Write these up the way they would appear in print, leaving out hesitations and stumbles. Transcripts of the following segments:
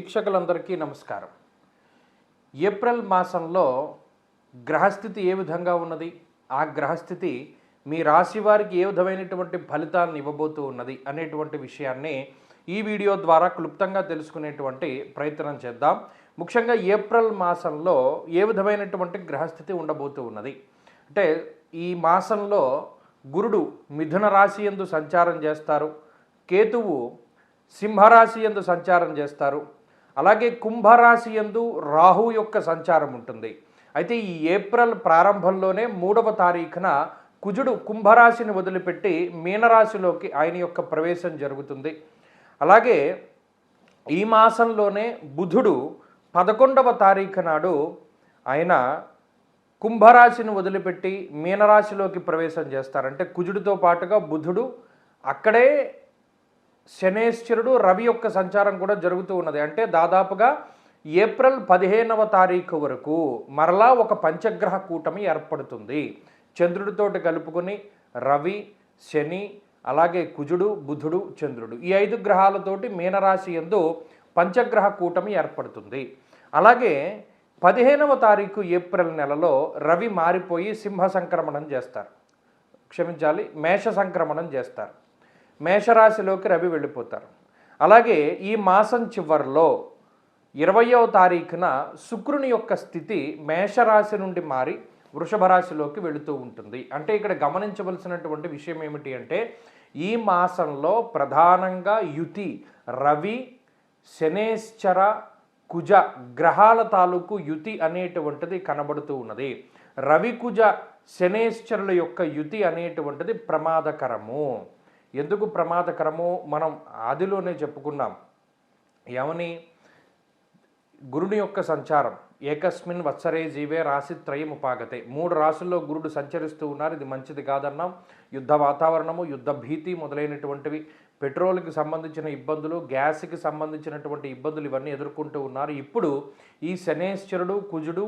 వీక్షకులందరికీ నమస్కారం. ఏప్రిల్ మాసంలో గ్రహస్థితి ఏ విధంగా ఉన్నది, ఆ గ్రహస్థితి మీ రాశి వారికి ఏ విధమైనటువంటి ఫలితాలను ఇవ్వబోతూ ఉన్నది అనేటువంటి విషయాన్ని ఈ వీడియో ద్వారా క్లుప్తంగా తెలుసుకునేటువంటి ప్రయత్నం చేద్దాం. ముఖ్యంగా ఏప్రిల్ మాసంలో ఏ విధమైనటువంటి గ్రహస్థితి ఉండబోతూ ఉన్నది అంటే, ఈ మాసంలో గురుడు మిథున రాశి యందు సంచారం చేస్తారు, కేతువు సింహరాశి యందు సంచారం చేస్తారు, అలాగే కుంభరాశి యందు రాహు యొక్క సంచారం ఉంటుంది. అయితే ఈ ఏప్రిల్ ప్రారంభంలోనే 3వ తారీఖున కుజుడు కుంభరాశిని వదిలిపెట్టి మీనరాశిలోకి ఆయన యొక్క ప్రవేశం జరుగుతుంది. అలాగే ఈ మాసంలోనే బుధుడు 11వ తారీఖు నాడు ఆయన కుంభరాశిని వదిలిపెట్టి మీనరాశిలోకి ప్రవేశం చేస్తారంటే కుజుడితో పాటుగా బుధుడు అక్కడే శనేశ్వరుడు రవి యొక్క సంచారం కూడా జరుగుతూ ఉన్నది. అంటే దాదాపుగా ఏప్రిల్ 15వ తారీఖు వరకు మరలా ఒక పంచగ్రహ కూటమి ఏర్పడుతుంది. చంద్రుడితోటి కలుపుకొని రవి, శని, అలాగే కుజుడు, బుధుడు, చంద్రుడు, ఈ 5 గ్రహాలతోటి మీనరాశి యందు పంచగ్రహ కూటమి ఏర్పడుతుంది. అలాగే 15వ తారీఖు ఏప్రిల్ నెలలో రవి మారిపోయి సింహ సంక్రమణం చేస్తారు, మేష సంక్రమణం చేస్తారు. మేషరాశిలోకి రవి వెళ్ళిపోతారు. అలాగే ఈ మాసం చివరిలో 20వ తారీఖున శుక్రుని యొక్క స్థితి మేషరాశి నుండి మారి వృషభ రాశిలోకి వెళుతూ ఉంటుంది. అంటే ఇక్కడ గమనించవలసినటువంటి విషయం ఏమిటి అంటే, ఈ మాసంలో ప్రధానంగా యుతి రవి, శనేశ్చర, కుజ గ్రహాల తాలూకు యుతి అనేటువంటిది కనబడుతూ ఉన్నది. రవి, కుజ, శనేశ్చరుల యొక్క యుతి అనేటువంటిది ప్రమాదకరము. ఎందుకు ప్రమాదకరము మనం ఆదిలోనే చెప్పుకున్నాం. ఏమని? గురుని యొక్క సంచారం ఏకస్మిన్ వత్సరే జీవే రాశిత్రయం ఉపాగతే. 3 రాశుల్లో గురుడు సంచరిస్తూ ఉన్నారు, ఇది మంచిది కాదన్నాం. యుద్ధ వాతావరణము, యుద్ధ భీతి మొదలైనటువంటివి, పెట్రోల్కి సంబంధించిన ఇబ్బందులు, గ్యాస్కి సంబంధించినటువంటి ఇబ్బందులు ఇవన్నీ ఎదుర్కొంటూ ఉన్నారు. ఇప్పుడు ఈ శనేశ్వరుడు, కుజుడు,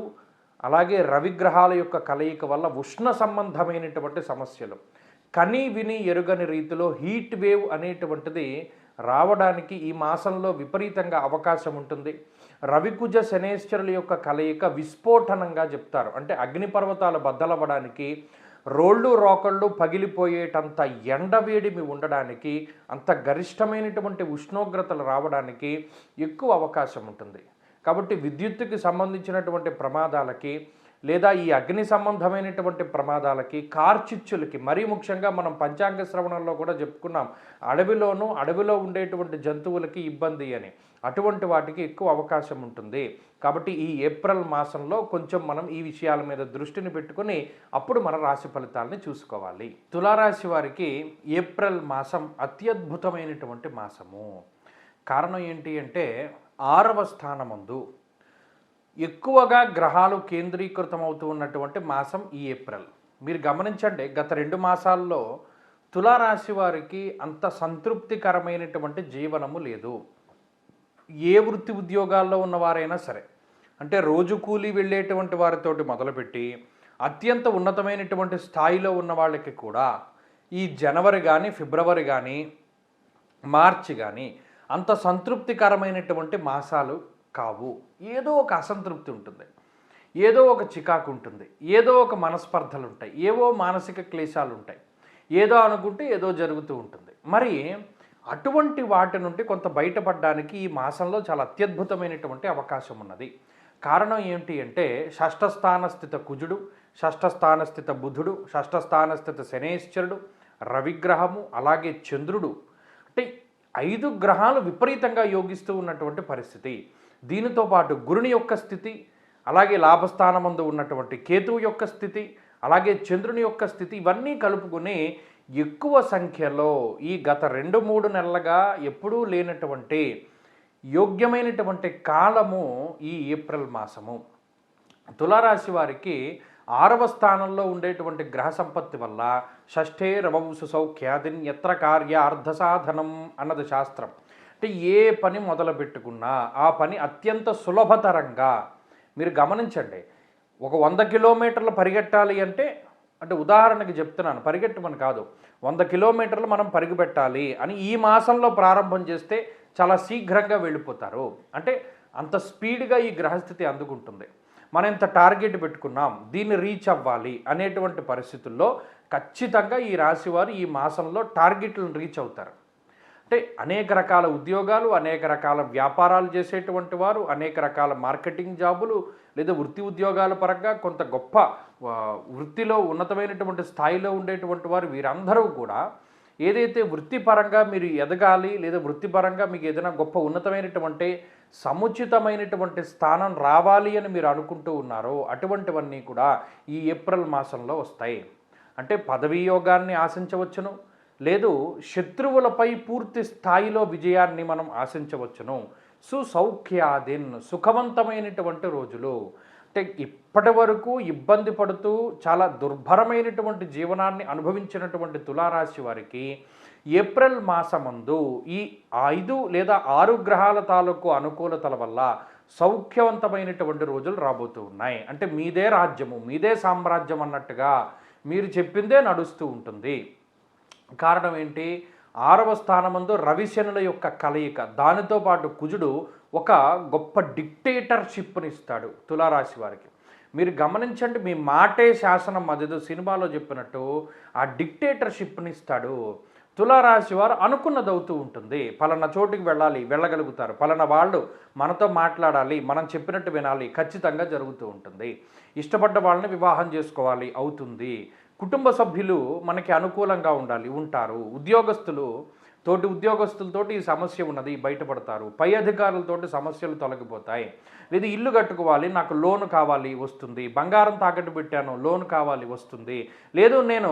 అలాగే రవిగ్రహాల యొక్క కలయిక వల్ల ఉష్ణ సంబంధమైనటువంటి సమస్యలు, కని విని ఎరుగని రీతిలో హీట్ వేవ్ అనేటువంటిది రావడానికి ఈ మాసంలో విపరీతంగా అవకాశం ఉంటుంది. రవికుజ శనేశ్వరుల యొక్క కలయిక విస్ఫోటనంగా చెప్తారు. అంటే అగ్నిపర్వతాలు బద్దలవ్వడానికి, రోళ్ళు రోకళ్ళు పగిలిపోయేటంత ఎండవేడిమి ఉండడానికి, అంత గరిష్టమైనటువంటి ఉష్ణోగ్రతలు రావడానికి ఎక్కువ అవకాశం ఉంటుంది. కాబట్టి విద్యుత్తుకి సంబంధించినటువంటి ప్రమాదాలకి, లేదా ఈ అగ్ని సంబంధమైనటువంటి ప్రమాదాలకి, కార్చిచ్చులకి, మరీ ముఖ్యంగా మనం పంచాంగ శ్రవణంలో కూడా చెప్పుకున్నాం, అడవిలో ఉండేటువంటి జంతువులకి ఇబ్బంది అని, అటువంటి వాటికి ఎక్కువ అవకాశం ఉంటుంది. కాబట్టి ఈ ఏప్రిల్ మాసంలో కొంచెం మనం ఈ విషయాల మీద దృష్టిని పెట్టుకుని అప్పుడు మన రాశి ఫలితాలని చూసుకోవాలి. తులారాశి వారికి ఏప్రిల్ మాసం అత్యద్భుతమైనటువంటి మాసము. కారణం ఏంటి అంటే, 6వ స్థానమందు ఎక్కువగా గ్రహాలు కేంద్రీకృతం అవుతూ ఉన్నటువంటి మాసం ఈ ఏప్రిల్. మీరు గమనించండి, గత 2 మాసాల్లో తులారాశి వారికి అంత సంతృప్తికరమైనటువంటి జీవనము లేదు. ఏ వృత్తి ఉద్యోగాల్లో ఉన్నవారైనా సరే, అంటే రోజు కూలీ వెళ్ళేటువంటి వారితోటి మొదలుపెట్టి అత్యంత ఉన్నతమైనటువంటి స్థాయిలో ఉన్న వాళ్ళకి కూడా ఈ జనవరి కానీ, ఫిబ్రవరి కానీ, మార్చి కానీ అంత సంతృప్తికరమైనటువంటి మాసాలు కావు. ఏదో ఒక అసంతృప్తి ఉంటుంది, ఏదో ఒక చికాకు ఉంటుంది, ఏదో ఒక మనస్పర్ధలు ఉంటాయి, ఏవో మానసిక క్లేశాలు ఉంటాయి, ఏదో అనుకుంటే ఏదో జరుగుతూ ఉంటుంది. మరి అటువంటి వాటి నుండి కొంత బయటపడడానికి ఈ మాసంలో చాలా అత్యద్భుతమైనటువంటి అవకాశం ఉన్నది. కారణం ఏంటి అంటే, షష్ఠస్థానస్థిత కుజుడు, షష్ఠస్థానస్థిత బుధుడు, షష్ఠస్థానస్థిత శనేశ్వరుడు, రవిగ్రహము, అలాగే చంద్రుడు, అంటే 5 గ్రహాలు విపరీతంగా యోగిస్తూ ఉన్నటువంటి పరిస్థితి. దీనితో పాటు గురుని యొక్క స్థితి, అలాగే లాభస్థానమందు ఉన్నటువంటి కేతువు యొక్క స్థితి, అలాగే చంద్రుని యొక్క స్థితి, ఇవన్నీ కలుపుకుని ఎక్కువ సంఖ్యలో ఈ గత 2-3 నెలలుగా ఎప్పుడూ లేనటువంటి యోగ్యమైనటువంటి కాలము ఈ ఏప్రిల్ మాసము. తులారాశి వారికి 6వ స్థానంలో ఉండేటువంటి గ్రహ సంపత్తి వల్ల షష్ఠే రవౌసు సౌఖ్యాదిన్ ఎత్ర కార్య అర్ధసాధనం అన్నది శాస్త్రం. అంటే ఏ పని మొదలు పెట్టుకున్నా ఆ పని అత్యంత సులభతరంగా, మీరు గమనించండి, ఒక 100 కిలోమీటర్లు పరిగెట్టాలి అంటే అంటే ఉదాహరణకి చెప్తున్నాను, పరిగెట్టమని కాదు, 100 కిలోమీటర్లు మనం పరుగు పెట్టాలి అని ఈ మాసంలో ప్రారంభం చేస్తే చాలా శీఘ్రంగా వెళ్ళిపోతారు. అంటే అంత స్పీడ్గా ఈ గ్రహస్థితి అందుకుంటుంది. మనం ఇంత టార్గెట్ పెట్టుకున్నాం, దీన్ని రీచ్ అవ్వాలి అనేటువంటి పరిస్థితుల్లో ఖచ్చితంగా ఈ రాశివారు ఈ మాసంలో టార్గెట్లను రీచ్ అవుతారు. అంటే అనేక రకాల ఉద్యోగాలు, అనేక రకాల వ్యాపారాలు చేసేటువంటి వారు, అనేక రకాల మార్కెటింగ్ జాబులు లేదా వృత్తి ఉద్యోగాల పరంగా కొంత గొప్ప వృత్తిలో ఉన్నతమైనటువంటి స్థాయిలో ఉండేటువంటి వారు వీరందరూ కూడా ఏదైతే వృత్తిపరంగా మీరు ఎదగాలి లేదా వృత్తిపరంగా మీకు ఏదైనా గొప్ప ఉన్నతమైనటువంటి సముచితమైనటువంటి స్థానం రావాలి అని మీరు అనుకుంటూ ఉన్నారో అటువంటివన్నీ కూడా ఈ ఏప్రిల్ మాసంలో వస్తాయి. అంటే పదవీ యోగాన్ని ఆశించవచ్చును, లేదు శత్రువులపై పూర్తి స్థాయిలో విజయాన్ని మనం ఆశించవచ్చును. సుసౌఖ్యాదిన్ సుఖవంతమైనటువంటి రోజులు. అంటే ఇప్పటి వరకు ఇబ్బంది పడుతూ చాలా దుర్భరమైనటువంటి జీవనాన్ని అనుభవించినటువంటి తులారాశి వారికి ఏప్రిల్ మాసమందు ఈ 5 లేదా 6 గ్రహాల తాలూకు అనుకూలతల వల్ల సౌఖ్యవంతమైనటువంటి రోజులు రాబోతూ ఉన్నాయి. అంటే మీదే రాజ్యము, మీదే సామ్రాజ్యం అన్నట్టుగా మీరు చెప్పిందే నడుస్తూ ఉంటుంది. కారణం ఏంటి? 6వ స్థానమందు రవిశనుల యొక్క కలయిక, దానితో పాటు కుజుడు ఒక గొప్ప డిక్టేటర్షిప్ని ఇస్తాడు తులారాశి వారికి. మీరు గమనించండి, మీ మాటే శాసనం, అదేదో సినిమాలో చెప్పినట్టు ఆ డిక్టేటర్షిప్ని ఇస్తాడు. తులారాశి వారు అనుకున్నది అవుతూ ఉంటుంది. పలానా చోటుకి వెళ్ళాలి, వెళ్ళగలుగుతారు. పలానా వాళ్ళు మనతో మాట్లాడాలి, మనం చెప్పినట్టు వినాలి, ఖచ్చితంగా జరుగుతూ ఉంటుంది. ఇష్టపడ్డ వాళ్ళని వివాహం చేసుకోవాలి, అవుతుంది. కుటుంబ సభ్యులు మనకి అనుకూలంగా ఉండాలి, ఉంటారు. తోటి ఉద్యోగస్తులతోటి ఈ సమస్య ఉన్నది, బయటపడతారు. పై అధికారులతోటి సమస్యలు తొలగిపోతాయి. లేదా ఇల్లు కట్టుకోవాలి, నాకు లోన్ కావాలి, వస్తుంది. బంగారం తాకట్టు పెట్టాను, లోన్ కావాలి, వస్తుంది. లేదు నేను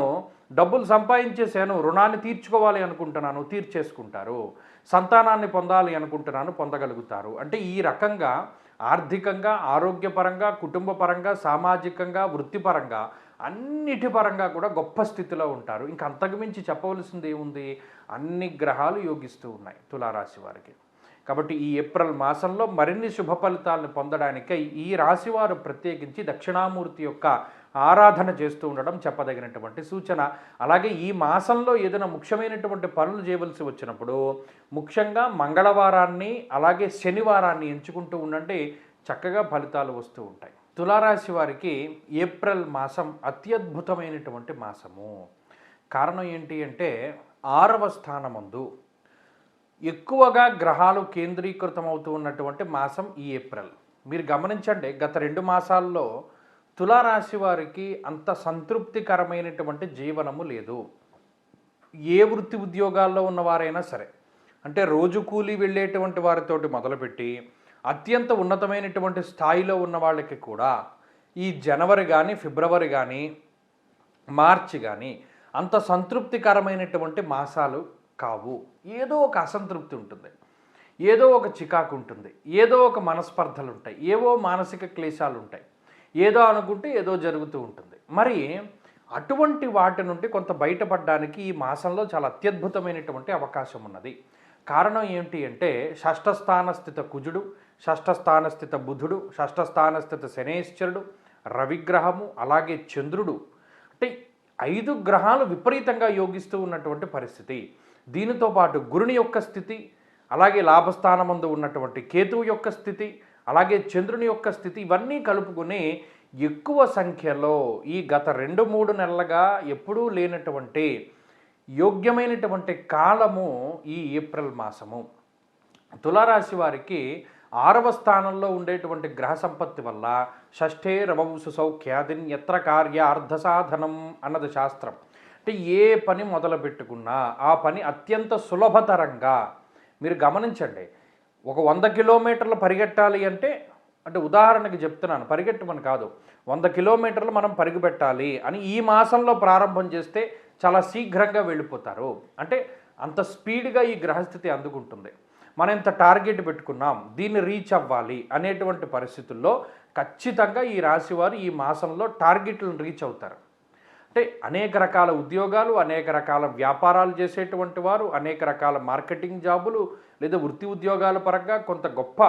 డబ్బులు సంపాదించేశాను, రుణాన్ని తీర్చుకోవాలి అనుకుంటున్నాను, తీర్చేసుకుంటారు. సంతానాన్ని పొందాలి అనుకుంటున్నాను, పొందగలుగుతారు. అంటే ఈ రకంగా ఆర్థికంగా, ఆరోగ్యపరంగా, కుటుంబపరంగా, సామాజికంగా, వృత్తిపరంగా అన్నిటి పరంగా కూడా గొప్ప స్థితిలో ఉంటారు. ఇంక అంతకుమించి చెప్పవలసింది ఏముంది? అన్ని గ్రహాలు యోగిస్తూ ఉన్నాయి తులారాశి వారికి. కాబట్టి ఈ ఏప్రిల్ మాసంలో మరిన్ని శుభ ఫలితాలను పొందడానికై ఈ రాశివారు ప్రత్యేకించి దక్షిణామూర్తి యొక్క ఆరాధన చేస్తూ ఉండడం చెప్పదగినటువంటి సూచన. అలాగే ఈ మాసంలో ఏదైనా ముఖ్యమైనటువంటి పనులు చేయవలసి వచ్చినప్పుడు ముఖ్యంగా మంగళవారాన్ని అలాగే శనివారాన్ని ఎంచుకుంటూ ఉండండి, చక్కగా ఫలితాలు వస్తూ ఉంటాయి. తులారాశి వారికి ఏప్రిల్ మాసం అత్యద్భుతమైనటువంటి మాసము. కారణం ఏంటి అంటే 6వ స్థానమందు ఎక్కువగా గ్రహాలు కేంద్రీకృతమవుతూ ఉన్నటువంటి మాసం ఈ ఏప్రిల్. మీరు గమనించండి, గత 2 మాసాల్లో తులారాశి వారికి అంత సంతృప్తికరమైనటువంటి జీవనము లేదు. ఏ వృత్తి ఉద్యోగాల్లో ఉన్నవారైనా సరే, అంటే రోజు కూలీ వెళ్ళేటువంటి వారితోటి మొదలుపెట్టి అత్యంత ఉన్నతమైనటువంటి స్థాయిలో ఉన్న వాళ్ళకి కూడా ఈ జనవరి కానీ, ఫిబ్రవరి కానీ, మార్చి కానీ అంత సంతృప్తికరమైనటువంటి మాసాలు కావు. ఏదో ఒక అసంతృప్తి ఉంటుంది, ఏదో ఒక చికాకు ఉంటుంది, ఏదో ఒక మనస్పర్ధలు ఉంటాయి, ఏవో మానసిక క్లేశాలు ఉంటాయి, ఏదో అనుకుంటే ఏదో జరుగుతూ ఉంటుంది. మరి అటువంటి వాటి నుండి కొంత బయటపడడానికి ఈ మాసంలో చాలా అత్యద్భుతమైనటువంటి అవకాశం ఉన్నది. కారణం ఏంటి అంటే షష్ఠస్థానస్థిత కుజుడు, షష్ఠస్థానస్థిత బుధుడు, షష్ఠస్థానస్థిత శనేశ్వరుడు, రవిగ్రహము, అలాగే చంద్రుడు, అంటే 5 గ్రహాలు విపరీతంగా యోగిస్తూ ఉన్నటువంటి పరిస్థితి. దీనితో పాటు గురుని యొక్క స్థితి, అలాగే లాభస్థానమందు ఉన్నటువంటి కేతువు యొక్క స్థితి, అలాగే చంద్రుని యొక్క స్థితి, ఇవన్నీ కలుపుకొని ఎక్కువ సంఖ్యలో ఈ గత 2-3 నెలలుగా ఎప్పుడూ లేనటువంటి యోగ్యమైనటువంటి కాలము ఈ ఏప్రిల్ మాసము. తులారాశి వారికి 6వ స్థానంలో ఉండేటువంటి గ్రహ సంపత్తి వల్ల షష్ఠే రవౌసు సౌఖ్యాదిన్ ఎత్ర కార్య అర్ధసాధనం అన్నది శాస్త్రం. అంటే ఏ పని మొదలు పెట్టుకున్నా ఆ పని అత్యంత సులభతరంగా, మీరు గమనించండి, ఒక 100 కిలోమీటర్లు పరిగెట్టాలి అంటే ఉదాహరణకి చెప్తున్నాను, పరిగెట్టమని కాదు, 100 కిలోమీటర్లు మనం పరుగు పెట్టాలి అని ఈ మాసంలో ప్రారంభం చేస్తే చాలా శీఘ్రంగా వెళ్ళిపోతారు. అంటే అంత స్పీడ్గా ఈ గ్రహస్థితి అందుకుంటుంది. మనం ఇంత టార్గెట్ పెట్టుకున్నాం, దీన్ని రీచ్ అవ్వాలి అనేటువంటి పరిస్థితుల్లో ఖచ్చితంగా ఈ రాశివారు ఈ మాసంలో టార్గెట్లను రీచ్ అవుతారు. అంటే అనేక రకాల ఉద్యోగాలు, అనేక రకాల వ్యాపారాలు చేసేటువంటి వారు, అనేక రకాల మార్కెటింగ్ జాబులు లేదా వృత్తి ఉద్యోగాల పరంగా కొంత గొప్ప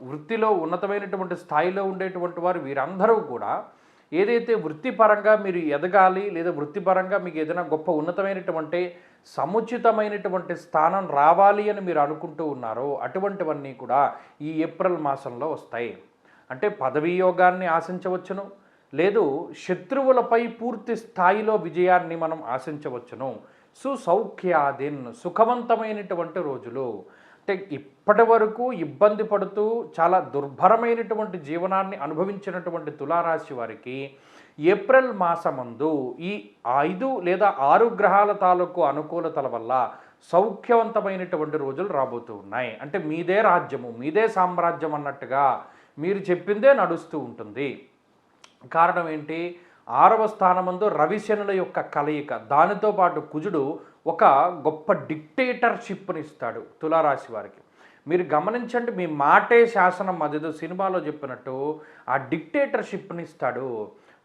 వృత్తిలో ఉన్నతమైనటువంటి స్థాయిలో ఉండేటువంటి వారు వీరందరూ కూడా ఏదైతే వృత్తిపరంగా మీరు ఎదగాలి లేదా వృత్తిపరంగా మీకు ఏదైనా గొప్ప ఉన్నతమైనటువంటి సముచితమైనటువంటి స్థానం రావాలి అని మీరు అనుకుంటూ ఉన్నారో అటువంటివన్నీ కూడా ఈ ఏప్రిల్ మాసంలో వస్తాయి. అంటే పదవీ యోగాన్ని ఆశించవచ్చును, లేదు శత్రువులపై పూర్తి స్థాయిలో విజయాన్ని మనం ఆశించవచ్చును. సుసౌఖ్యాదిన్ సుఖవంతమైనటువంటి రోజులు. అంటే ఇప్పటి వరకు ఇబ్బంది పడుతూ చాలా దుర్భరమైనటువంటి జీవనాన్ని అనుభవించినటువంటి తులారాశి వారికి ఏప్రిల్ మాసమందు ఈ 5 లేదా 6 గ్రహాల తాలూకు అనుకూలతల వల్ల సౌఖ్యవంతమైనటువంటి రోజులు రాబోతూ ఉన్నాయి. అంటే మీదే రాజ్యము, మీదే సామ్రాజ్యం అన్నట్టుగా మీరు చెప్పిందే నడుస్తూ ఉంటుంది. కారణం ఏంటి? 6వ స్థానమందు రవిశనుల యొక్క కలయిక, దానితో పాటు కుజుడు ఒక గొప్ప డిక్టేటర్షిప్ని ఇస్తాడు తులారాశి వారికి. మీరు గమనించండి, మీ మాటే శాసనం, అదేదో సినిమాలో చెప్పినట్టు ఆ డిక్టేటర్షిప్ని ఇస్తాడు.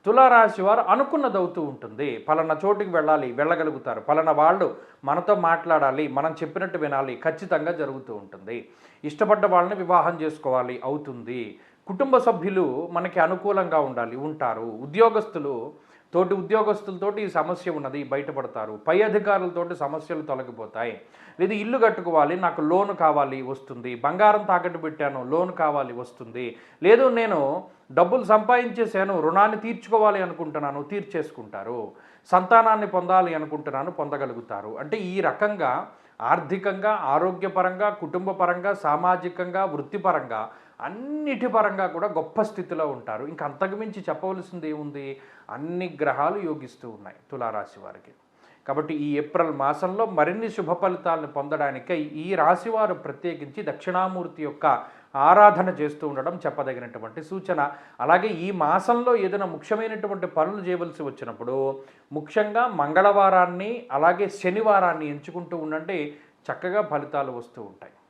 తులారాశి వారు అనుకున్నది అవుతూ ఉంటుంది. పలానా చోటుకి వెళ్ళాలి, వెళ్ళగలుగుతారు. పలానా వాళ్ళు మనతో మాట్లాడాలి, మనం చెప్పినట్టు వినాలి, ఖచ్చితంగా జరుగుతూ ఉంటుంది. ఇష్టపడ్డ వాళ్ళని వివాహం చేసుకోవాలి, అవుతుంది. కుటుంబ సభ్యులు మనకి అనుకూలంగా ఉండాలి, ఉంటారు. ఉద్యోగస్తులు తోటి ఉద్యోగస్తులతోటి ఈ సమస్య ఉన్నది, బయటపడతారు. పై అధికారులతోటి సమస్యలు తొలగిపోతాయి. లేదా ఇల్లు కట్టుకోవాలి, నాకు లోన్ కావాలి, వస్తుంది. బంగారం తాకట్టు పెట్టాను, లోన్ కావాలి, వస్తుంది. లేదు నేను డబ్బులు సంపాదించేసాను, రుణాన్ని తీర్చుకోవాలి అనుకుంటున్నాను, తీర్చేసుకుంటారు. సంతానాన్ని పొందాలి అనుకుంటున్నాను, పొందగలుగుతారు. అంటే ఈ రకంగా ఆర్థికంగా, ఆరోగ్యపరంగా, కుటుంబపరంగా, సామాజికంగా, వృత్తిపరంగా అన్నిటి పరంగా కూడా గొప్ప స్థితిలో ఉంటారు. ఇంక అంతకుమించి చెప్పవలసింది ఏముంది? అన్ని గ్రహాలు యోగిస్తూ ఉన్నాయి తులారాశి వారికి. కాబట్టి ఈ ఏప్రిల్ మాసంలో మరిన్ని శుభ ఫలితాలను పొందడానికై ఈ రాశివారు ప్రత్యేకించి దక్షిణామూర్తి యొక్క ఆరాధన చేస్తూ ఉండడం చెప్పదగినటువంటి సూచన. అలాగే ఈ మాసంలో ఏదైనా ముఖ్యమైనటువంటి పనులు చేయవలసి వచ్చినప్పుడు ముఖ్యంగా మంగళవారాన్ని అలాగే శనివారాన్ని ఎంచుకుంటూ ఉండండి, చక్కగా ఫలితాలు వస్తూ ఉంటాయి.